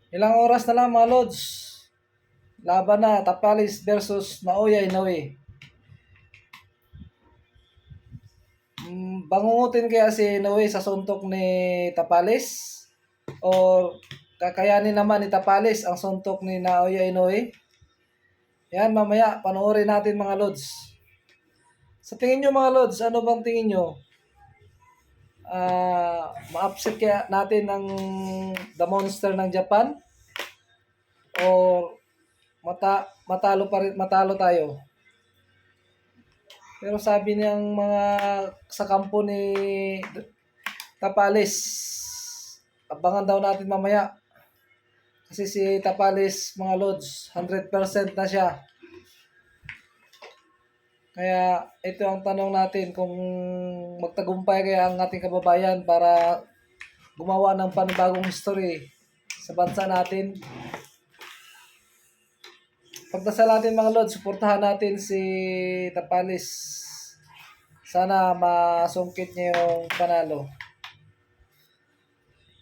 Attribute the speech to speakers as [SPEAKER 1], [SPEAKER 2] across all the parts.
[SPEAKER 1] Ilang oras na lang mga Lods. Laban na, Tapalis versus Naoya Inoue. Bangungutin kaya si Inoue sa suntok ni Tapalis? Or kakayanin naman ni Tapalis ang suntok ni Naoya Inoue? Yan, mamaya panoorin natin mga Lods. Sa tingin nyo mga Lods, ano bang tingin nyo? Ma-upset kaya natin ng The Monster ng Japan? O matalo tayo? Pero sabi niyang mga sa kampo ni Tapalis, abangan daw natin mamaya. Kasi si Tapalis, mga Lods, 100% na siya. Kaya ito ang tanong natin, kung magtagumpay kaya ang ating kababayan para gumawa ng panibagong history sa bansa natin. Pagdasal natin mga Lods, suportahan natin si Tapalis. Sana masungkit niya yung panalo.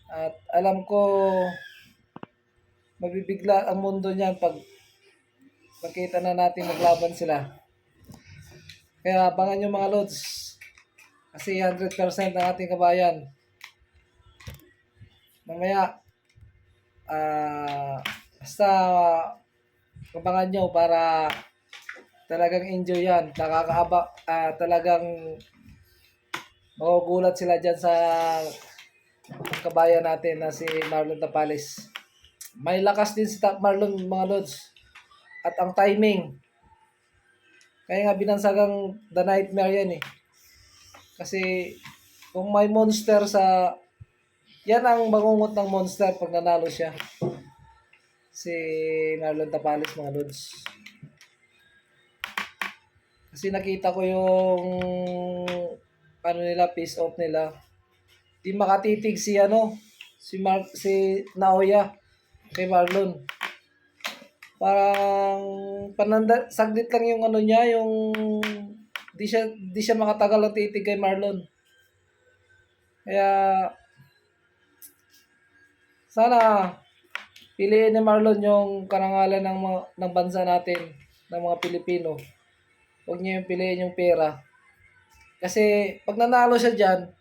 [SPEAKER 1] At alam ko mabibigla ang mundo niyan pag makita na natin maglaban sila. Kaya abangan nyo mga Lods. Kasi 100% ng ating kabayan. Mamaya, basta abangan nyo para talagang enjoy yan. Talagang magugulat sila dyan sa kabayan natin na si Marlon Tapalis. May lakas din si Marlon mga Lods. At ang timing. Kaya nga binansagang The Nightmare yan eh. Kasi kung may monster sa... Yan ang bangungot ng monster pag nanalo siya. Si Marlon Tapalis mga Lods. Kasi nakita ko yung piece off nila. Di makatitig si si Naoya kay Marlon. Parang saglit lang yung niya, yung di siya makatagal ng titig kay Marlon. Kaya sana piliin ni Marlon yung karangalan ng bansa natin, ng mga Pilipino. Huwag niya yung piliin yung pera. Kasi pag nanalo siya dyan,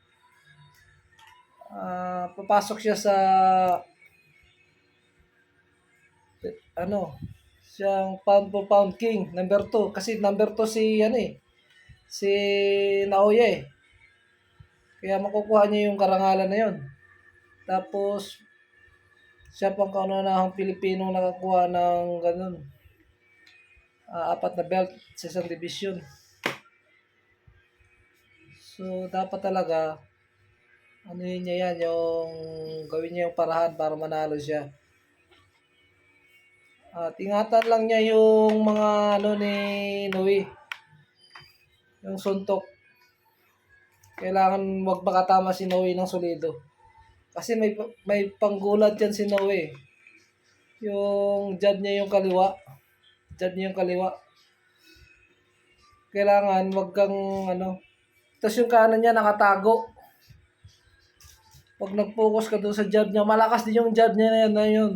[SPEAKER 1] papasok siya sa siyang pound for pound king, number 2. Kasi number 2 si Naoya eh. Kaya makukuha niya yung karangalan na yon. Tapos, siya pang kauna-unahang Pilipino nakakuha ng ganun. 4 na belt sa isang division. So, dapat talaga, niya yan, yung gawin niya yung parahan para manalo siya. At ingatan lang niya yung mga ni Inoue. Yung suntok. Kailangan wag makatama si Inoue ng solido. Kasi may panggulat yan si Inoue. Yung jab niya yung kaliwa. Kailangan wag kang Tapos yung kanan niya nakatago. Pag nag-focus ka doon sa jab niya, malakas din yung jab niya na yun.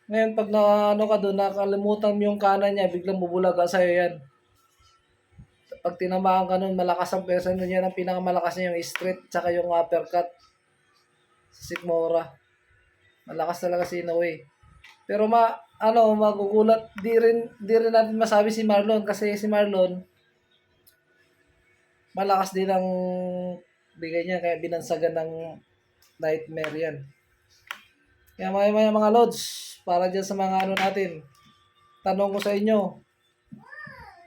[SPEAKER 1] Ngayon, pag ka doon, nakalimutan mo yung kanan niya, biglang bubulaga sa'yo yan. Pag tinamaan ka nun, malakas ang pesa nun yan. Ang pinakamalakas niya yung straight, tsaka yung uppercut. Si Sikmura. Malakas talaga si Inoue. Pero magugulat. Di rin natin masabi si Marlon, kasi si Marlon, malakas din ang bigay niya, kaya binansagan ng Nightmare yan. Kaya mga Lods, para dyan sa mga natin, tanong ko sa inyo,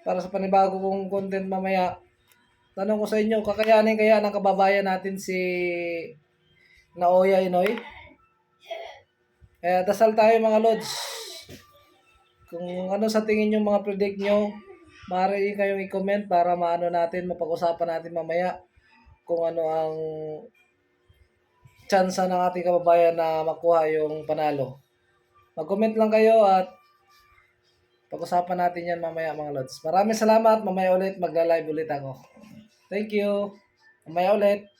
[SPEAKER 1] para sa panibago kong content mamaya, tanong ko sa inyo, kakayanin kaya ng kababayan natin si Naoya Inoue? Kaya dasal tayo mga Lods. Kung ano sa tingin nyo, mga predict nyo, maaari kayong i-comment para mapag-usapan natin mamaya kung ano ang tsansa ng ating kababayan na makuha yung panalo. Mag-comment lang kayo at pag-usapan natin yan mamaya mga Lods. Maraming salamat. Mamaya ulit magla-live ulit ako. Thank you. Mamaya ulit.